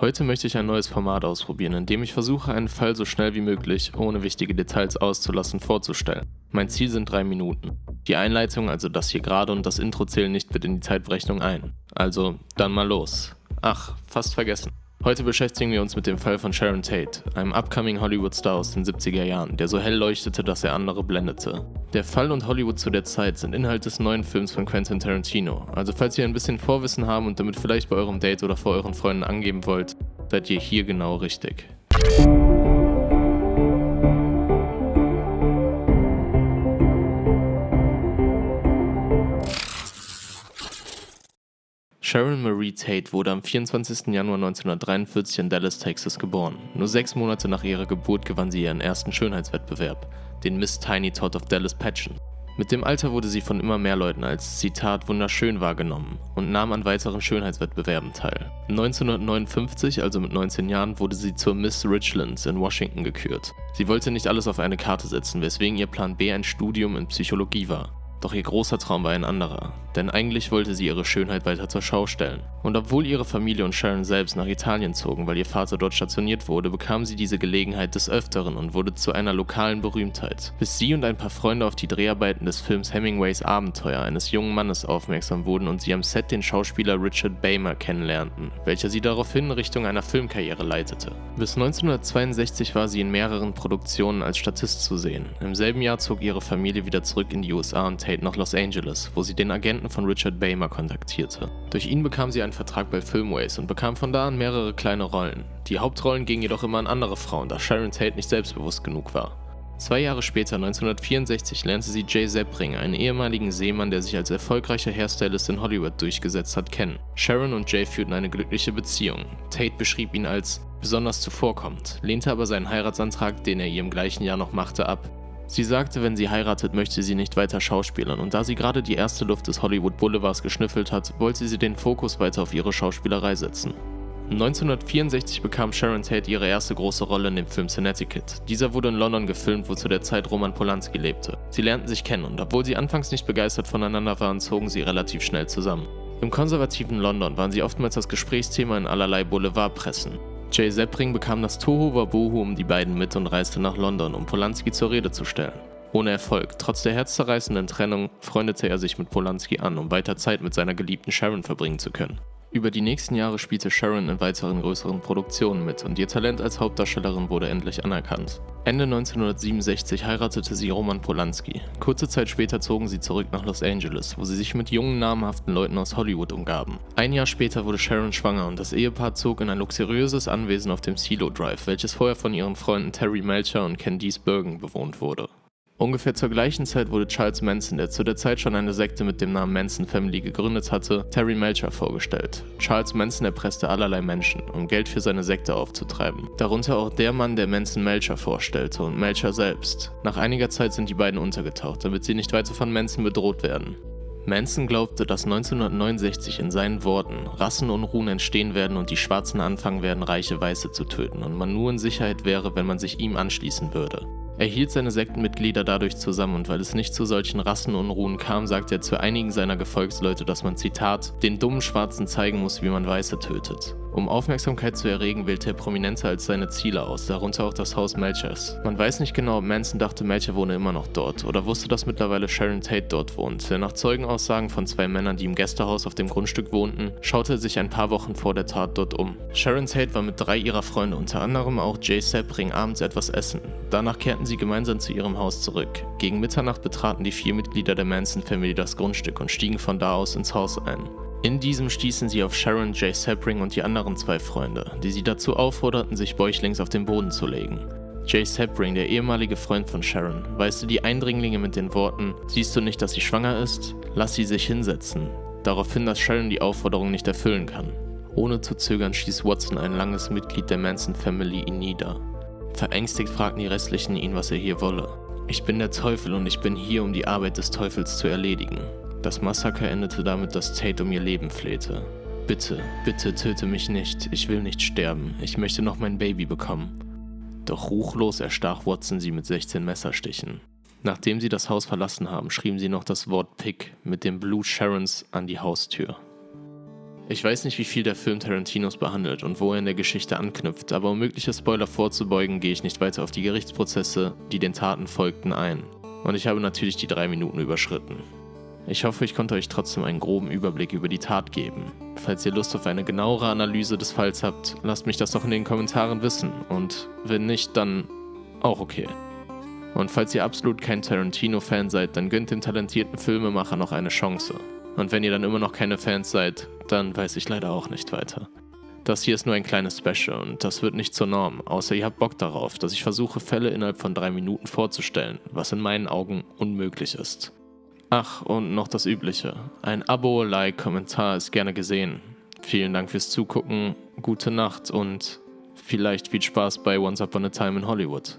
Heute möchte ich ein neues Format ausprobieren, in dem ich versuche, einen Fall so schnell wie möglich, ohne wichtige Details auszulassen, vorzustellen. Mein Ziel sind 3 Minuten. Die Einleitung, also das hier gerade, und das Intro zählen nicht mit in die Zeitberechnung ein. Also, dann mal los. Ach, fast vergessen. Heute beschäftigen wir uns mit dem Fall von Sharon Tate, einem upcoming Hollywood-Star aus den 70er Jahren, der so hell leuchtete, dass er andere blendete. Der Fall und Hollywood zu der Zeit sind Inhalt des neuen Films von Quentin Tarantino, also falls ihr ein bisschen Vorwissen haben und damit vielleicht bei eurem Date oder vor euren Freunden angeben wollt, seid ihr hier genau richtig. Sharon Marie Tate wurde am 24. Januar 1943 in Dallas, Texas geboren. Nur 6 Monate nach ihrer Geburt gewann sie ihren ersten Schönheitswettbewerb, den Miss Tiny Tot of Dallas Pageant. Mit dem Alter wurde sie von immer mehr Leuten als, Zitat, wunderschön wahrgenommen und nahm an weiteren Schönheitswettbewerben teil. 1959, also mit 19 Jahren, wurde sie zur Miss Richlands in Washington gekürt. Sie wollte nicht alles auf eine Karte setzen, weswegen ihr Plan B ein Studium in Psychologie war. Doch ihr großer Traum war ein anderer, denn eigentlich wollte sie ihre Schönheit weiter zur Schau stellen. Und obwohl ihre Familie und Sharon selbst nach Italien zogen, weil ihr Vater dort stationiert wurde, bekam sie diese Gelegenheit des Öfteren und wurde zu einer lokalen Berühmtheit, bis sie und ein paar Freunde auf die Dreharbeiten des Films Hemingways Abenteuer eines jungen Mannes aufmerksam wurden und sie am Set den Schauspieler Richard Beymer kennenlernten, welcher sie daraufhin Richtung einer Filmkarriere leitete. Bis 1962 war sie in mehreren Produktionen als Statist zu sehen. Im selben Jahr zog ihre Familie wieder zurück in die USA und Tate nach Los Angeles, wo sie den Agenten von Richard Beymer kontaktierte. Durch ihn bekam sie einen Vertrag bei Filmways und bekam von da an mehrere kleine Rollen. Die Hauptrollen gingen jedoch immer an andere Frauen, da Sharon Tate nicht selbstbewusst genug war. 2 Jahre später, 1964, lernte sie Jay Sebring, einen ehemaligen Seemann, der sich als erfolgreicher Hairstylist in Hollywood durchgesetzt hat, kennen. Sharon und Jay führten eine glückliche Beziehung. Tate beschrieb ihn als besonders zuvorkommend, lehnte aber seinen Heiratsantrag, den er ihr im gleichen Jahr noch machte, ab. Sie sagte, wenn sie heiratet, möchte sie nicht weiter schauspielern, und da sie gerade die erste Luft des Hollywood Boulevards geschnüffelt hat, wollte sie den Fokus weiter auf ihre Schauspielerei setzen. 1964 bekam Sharon Tate ihre erste große Rolle in dem Film Connecticut. Dieser wurde in London gefilmt, wo zu der Zeit Roman Polanski lebte. Sie lernten sich kennen und obwohl sie anfangs nicht begeistert voneinander waren, zogen sie relativ schnell zusammen. Im konservativen London waren sie oftmals das Gesprächsthema in allerlei Boulevardpressen. Jay Sebring bekam das Tohuwabohu um die beiden mit und reiste nach London, um Polanski zur Rede zu stellen. Ohne Erfolg. Trotz der herzzerreißenden Trennung freundete er sich mit Polanski an, um weiter Zeit mit seiner geliebten Sharon verbringen zu können. Über die nächsten Jahre spielte Sharon in weiteren größeren Produktionen mit und ihr Talent als Hauptdarstellerin wurde endlich anerkannt. Ende 1967 heiratete sie Roman Polanski. Kurze Zeit später zogen sie zurück nach Los Angeles, wo sie sich mit jungen, namhaften Leuten aus Hollywood umgaben. Ein Jahr später wurde Sharon schwanger und das Ehepaar zog in ein luxuriöses Anwesen auf dem Silo Drive, welches vorher von ihren Freunden Terry Melcher und Candice Bergen bewohnt wurde. Ungefähr zur gleichen Zeit wurde Charles Manson, der zu der Zeit schon eine Sekte mit dem Namen Manson Family gegründet hatte, Terry Melcher vorgestellt. Charles Manson erpresste allerlei Menschen, um Geld für seine Sekte aufzutreiben. Darunter auch der Mann, der Manson Melcher vorstellte, und Melcher selbst. Nach einiger Zeit sind die beiden untergetaucht, damit sie nicht weiter von Manson bedroht werden. Manson glaubte, dass 1969 in seinen Worten Rassenunruhen entstehen werden und die Schwarzen anfangen werden, reiche Weiße zu töten und man nur in Sicherheit wäre, wenn man sich ihm anschließen würde. Er hielt seine Sektenmitglieder dadurch zusammen und weil es nicht zu solchen Rassenunruhen kam, sagte er zu einigen seiner Gefolgsleute, dass man, Zitat, den dummen Schwarzen zeigen muss, wie man Weiße tötet. Um Aufmerksamkeit zu erregen, wählte er Prominente als seine Ziele aus, darunter auch das Haus Melchers. Man weiß nicht genau, ob Manson dachte, Melcher wohne immer noch dort oder wusste, dass mittlerweile Sharon Tate dort wohnt, denn nach Zeugenaussagen von 2 Männern, die im Gästehaus auf dem Grundstück wohnten, schaute er sich ein paar Wochen vor der Tat dort um. Sharon Tate war mit 3 ihrer Freunde, unter anderem auch Jay Sebring, abends etwas essen. Danach kehrten sie gemeinsam zu ihrem Haus zurück. Gegen Mitternacht betraten die 4 Mitglieder der Manson Family das Grundstück und stiegen von da aus ins Haus ein. In diesem stießen sie auf Sharon, Jay Sebring und die anderen 2 Freunde, die sie dazu aufforderten, sich bäuchlings auf den Boden zu legen. Jay Sebring, der ehemalige Freund von Sharon, weiste die Eindringlinge mit den Worten: „Siehst du nicht, dass sie schwanger ist? Lass sie sich hinsetzen." Daraufhin, dass Sharon die Aufforderung nicht erfüllen kann. Ohne zu zögern stieß Watson, ein langes Mitglied der Manson Family, ihn nieder. Verängstigt fragten die restlichen ihn, was er hier wolle. „Ich bin der Teufel und ich bin hier, um die Arbeit des Teufels zu erledigen." Das Massaker endete damit, dass Tate um ihr Leben flehte. „Bitte, bitte töte mich nicht. Ich will nicht sterben. Ich möchte noch mein Baby bekommen." Doch ruchlos erstach Watson sie mit 16 Messerstichen. Nachdem sie das Haus verlassen haben, schrieben sie noch das Wort Pig mit dem Blut Sharons an die Haustür. Ich weiß nicht, wie viel der Film Tarantinos behandelt und wo er in der Geschichte anknüpft, aber um mögliche Spoiler vorzubeugen, gehe ich nicht weiter auf die Gerichtsprozesse, die den Taten folgten, ein. Und ich habe natürlich die 3 Minuten überschritten. Ich hoffe, ich konnte euch trotzdem einen groben Überblick über die Tat geben. Falls ihr Lust auf eine genauere Analyse des Falls habt, lasst mich das doch in den Kommentaren wissen und wenn nicht, dann auch okay. Und falls ihr absolut kein Tarantino-Fan seid, dann gönnt dem talentierten Filmemacher noch eine Chance. Und wenn ihr dann immer noch keine Fans seid, dann weiß ich leider auch nicht weiter. Das hier ist nur ein kleines Special und das wird nicht zur Norm, außer ihr habt Bock darauf, dass ich versuche, Fälle innerhalb von 3 Minuten vorzustellen, was in meinen Augen unmöglich ist. Ach, und noch das Übliche. Ein Abo, Like, Kommentar ist gerne gesehen. Vielen Dank fürs Zugucken, gute Nacht und vielleicht viel Spaß bei Once Upon a Time in Hollywood.